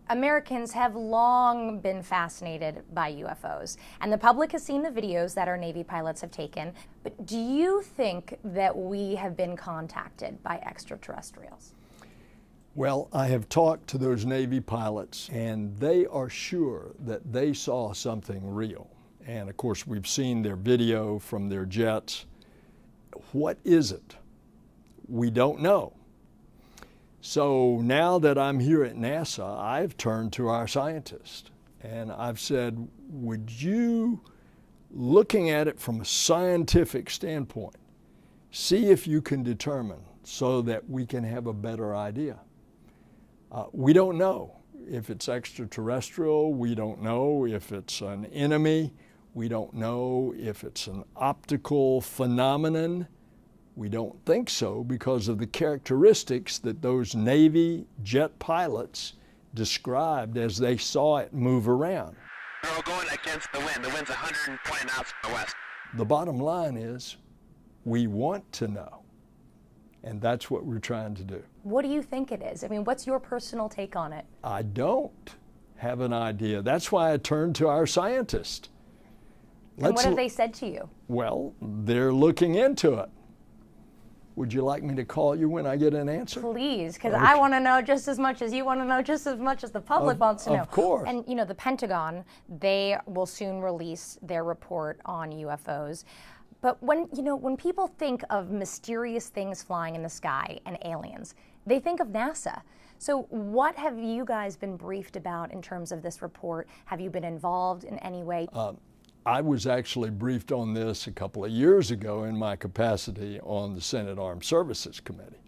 Americans have long been fascinated by UFOs, and the public has seen the videos that our Navy pilots have taken. But do you think that we have been contacted by extraterrestrials? Well, I have talked to those Navy pilots, and they are sure that they saw something real. And of course, we've seen their video from their jets. What is it? We don't know. So now that I'm here at NASA, I've turned to our scientists and I've said, would you, looking at it from a scientific standpoint, see if you can determine so that we can have a better idea? We don't know if it's extraterrestrial. We don't know if it's an enemy. We don't know if it's an optical phenomenon. We don't think so because of the characteristics that those Navy jet pilots described as they saw it move around. They're all going against the wind. The wind's 120 knots from the west. The bottom line is we want to know, and that's what we're trying to do. What do you think it is? I mean, what's your personal take on it? I don't have an idea. That's why I turned to our scientists. And what have they said to you? Well, they're looking into it. Would you like me to call you when I get an answer? Please, because I want to know just as much as you want to know, just as much as the public wants to know. Of course. And, you know, the Pentagon, they will soon release their report on UFOs. But when people think of mysterious things flying in the sky and aliens, they think of NASA. So what have you guys been briefed about in terms of this report? Have you been involved in any way? I was actually briefed on this a couple of years ago in my capacity on the Senate Armed Services Committee.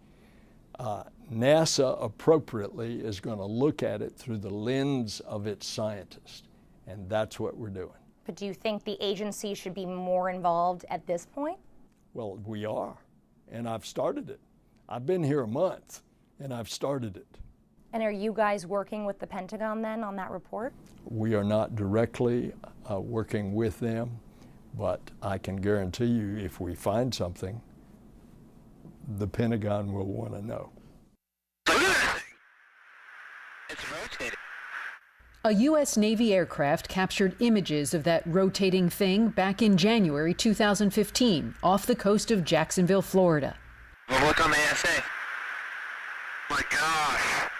NASA appropriately is going to look at it through the lens of its scientists, and that's what we're doing. But do you think the agency should be more involved at this point? Well, we are, and I've started it. I've been here a month, and I've started it. And are you guys working with the Pentagon then on that report? We are not directly working with them, but I can guarantee you if we find something, the Pentagon will want to know. It's rotating. A U.S. Navy aircraft captured images of that rotating thing back in January 2015 off the coast of Jacksonville, Florida. Well, look on the ASA. My gosh.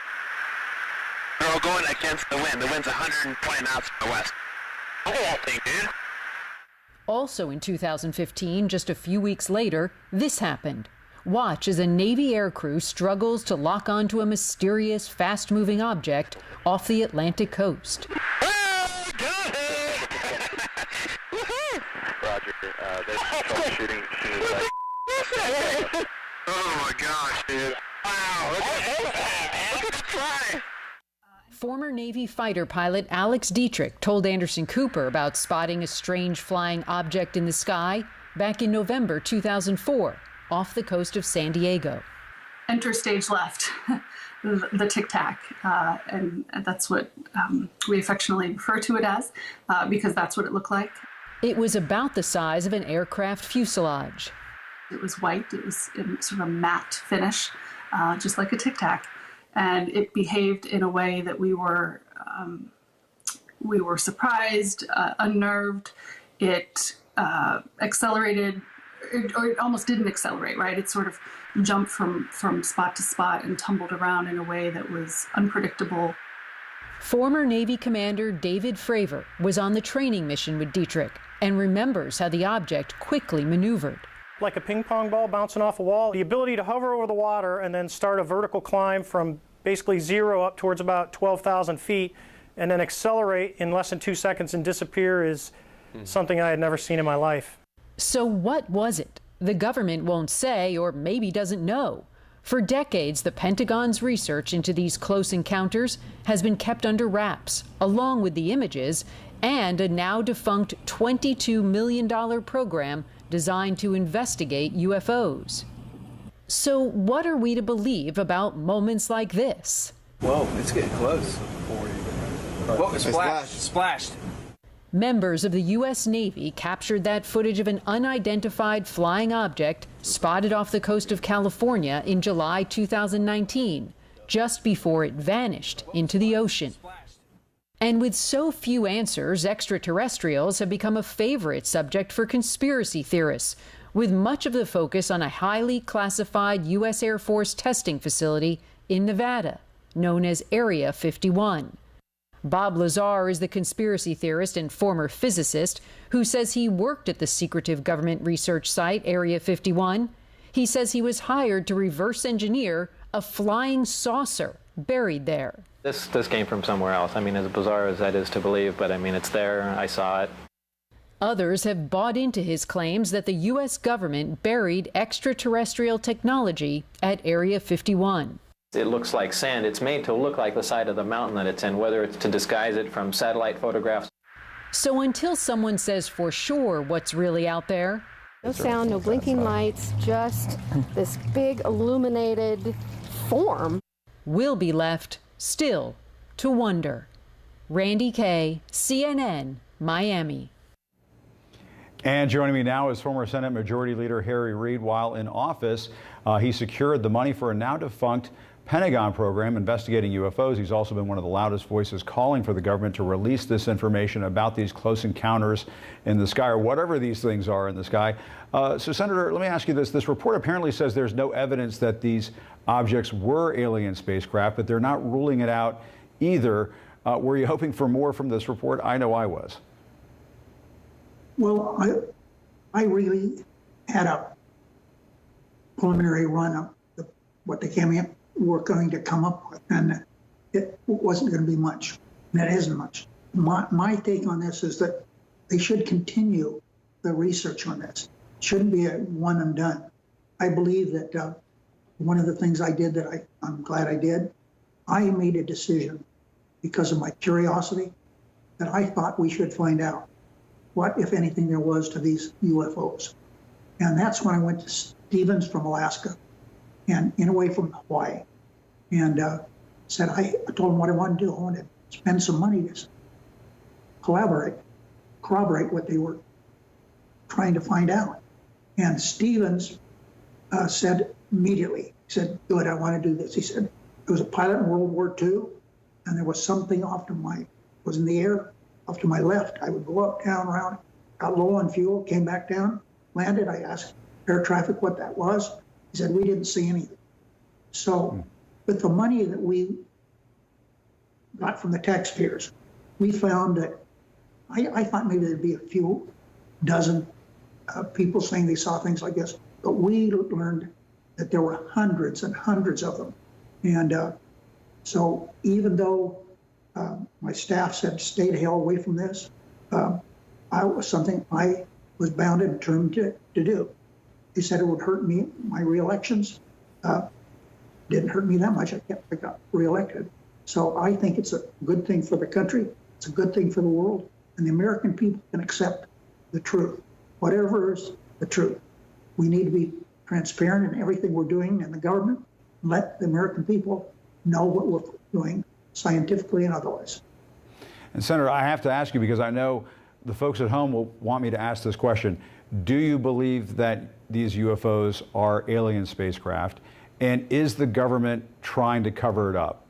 They're all going against the wind. The wind's 120 knots from the west. Look at that thing, dude. Also in 2015, just a few weeks later, this happened. Watch as a Navy aircrew struggles to lock onto a mysterious, fast-moving object off the Atlantic coast. Oh, got it! Woohoo! Roger. They're troubleshooting. Oh my gosh, dude. Wow. Look at the fly. Former Navy fighter pilot Alex Dietrich told Anderson Cooper about spotting a strange flying object in the sky back in November 2004 off the coast of San Diego. Enter stage left, the tic-tac, and that's what we affectionately refer to it as, because that's what it looked like. It was about the size of an aircraft fuselage. It was white, it was in sort of a matte finish, just like a tic-tac. And it behaved in a way that we were surprised, unnerved. It accelerated, or it almost didn't accelerate, right? It sort of jumped from spot to spot and tumbled around in a way that was unpredictable. Former Navy Commander David Fravor was on the training mission with Dietrich and remembers how the object quickly maneuvered. Like a ping pong ball bouncing off a wall, the ability to hover over the water and then start a vertical climb from basically zero up towards about 12,000 feet and then accelerate in less than 2 seconds and disappear is something I had never seen in my life. So what was it? The government won't say or maybe doesn't know. For decades, the Pentagon's research into these close encounters has been kept under wraps, along with the images and a now defunct $22 million program designed to investigate UFOs. So what are we to believe about moments like this? Whoa, it's getting close. Whoa, it splashed. Members of the U.S. Navy captured that footage of an unidentified flying object spotted off the coast of California in July 2019, just before it vanished into the ocean. And with so few answers, extraterrestrials have become a favorite subject for conspiracy theorists, with much of the focus on a highly classified U.S. Air Force testing facility in Nevada, known as Area 51. Bob Lazar is the conspiracy theorist and former physicist who says he worked at the secretive government research site, Area 51. He says he was hired to reverse engineer a flying saucer buried there. This came from somewhere else. I mean, as bizarre as that is to believe, but I mean, it's there. I saw it. Others have bought into his claims that the U.S. government buried extraterrestrial technology at Area 51. It looks like sand. It's made to look like the side of the mountain that it's in, whether it's to disguise it from satellite photographs. So until someone says for sure what's really out there, no sound, no blinking lights, just this big illuminated form, we'll be left still to wonder. Randy Kay, CNN, Miami. And joining me now is former Senate Majority Leader Harry Reid. While in office, he secured the money for a now defunct Pentagon program investigating UFOs. He's also been one of the loudest voices calling for the government to release this information about these close encounters in the sky, or whatever these things are in the sky. So, Senator, let me ask you this. This report apparently says there's no evidence that these objects were alien spacecraft, but they're not ruling it out either. Were you hoping for more from this report? I know I was. Well, I really had a preliminary run of what they were going to come up with, and it wasn't going to be much. That isn't much. My take on this is that they should continue the research on this. It shouldn't be a one and done. I believe that one of the things I did that I'm glad I did, I made a decision because of my curiosity that I thought we should find out what, if anything, there was to these UFOs. And that's when I went to Stevens from Alaska and in away from Hawaii, and said, I told him what I wanted to do. I wanted to spend some money to corroborate what they were trying to find out. And Stevens said immediately, he said, good, I want to do this. He said, there was a pilot in World War II, and there was something was in the air off to my left. I would go up, down, around, got low on fuel, came back down, landed. I asked air traffic what that was. He said, we didn't see anything. So with the money that we got from the taxpayers, we found that I thought maybe there'd be a few dozen people saying they saw things like this, but we learned that there were hundreds and hundreds of them. And so even though my staff said, stay the hell away from this, I was something I was bound and determined to do. They said it would hurt me, my re-elections. Didn't hurt me that much. I got re-elected. So I think it's a good thing for the country. It's a good thing for the world. And the American people can accept the truth. Whatever is the truth. We need to be transparent in everything we're doing in the government. Let the American people know what we're doing scientifically and otherwise. And Senator, I have to ask you, because I know the folks at home will want me to ask this question. Do you believe that these UFOs are alien spacecraft? And is the government trying to cover it up?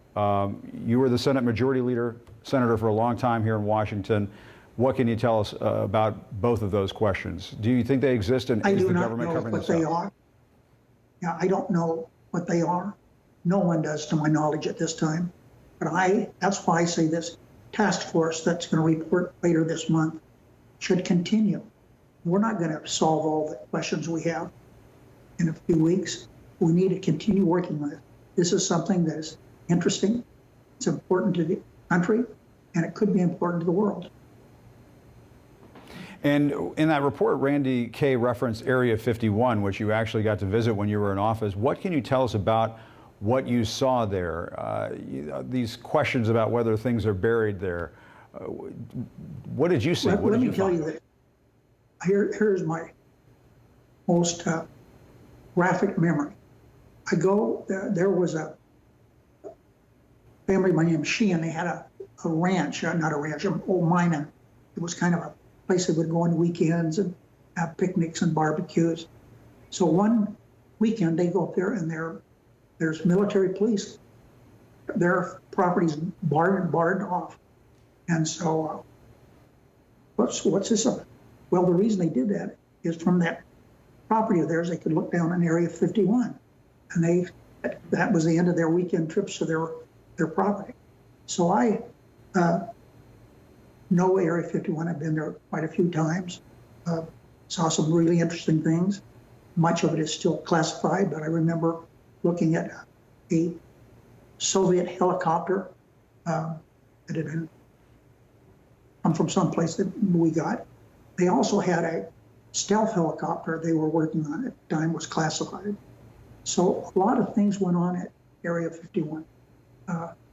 You were the Senate Majority Leader, Senator, for a long time here in Washington. What can you tell us about both of those questions? Do you think they exist, and is the government covering this up? I do not know what they are. Yeah, I don't know what they are. No one does, to my knowledge, at this time. But that's why I say this task force that's going to report later this month should continue. We're not going to solve all the questions we have in a few weeks. We need to continue working on it. This is something that is interesting. It's important to the country, and it could be important to the world. And in that report, Randy Kay referenced Area 51, which you actually got to visit when you were in office. What can you tell us about what you saw there? These questions about whether things are buried there. What did you see? Let me tell you that here's my most graphic memory. There was a family by name Sheehan. They had a ranch, not a ranch, an old mining. It was kind of a place they would go on weekends and have picnics and barbecues. So one weekend they go up there and there's military police. Their property's barred off. And so what's this about? Well, the reason they did that is from that property of theirs, they could look down on Area 51. And that was the end of their weekend trips to their property. So I know Area 51. I've been there quite a few times. Saw some really interesting things. Much of it is still classified, but I remember looking at a Soviet helicopter that had been come from someplace that we got. They also had a stealth helicopter they were working on at the time, was classified. So a lot of things went on at Area 51.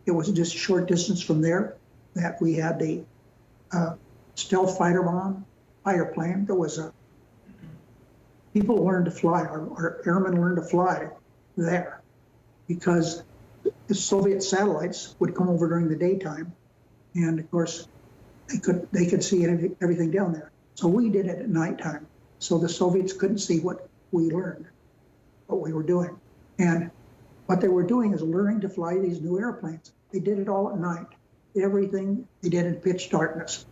It was just a short distance from there that we had the stealth fighter plane. There was people learned to fly, our airmen learned to fly there because the Soviet satellites would come over during the daytime, and of course they could see everything down there. So we did it at nighttime, so the Soviets couldn't see what we learned, what we were doing. And what they were doing is learning to fly these new airplanes. They did it all at night. Everything they did in pitch darkness.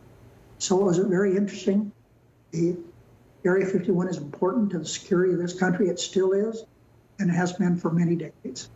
So it was very interesting. The Area 51 is important to the security of this country. It still is, and it has been for many decades.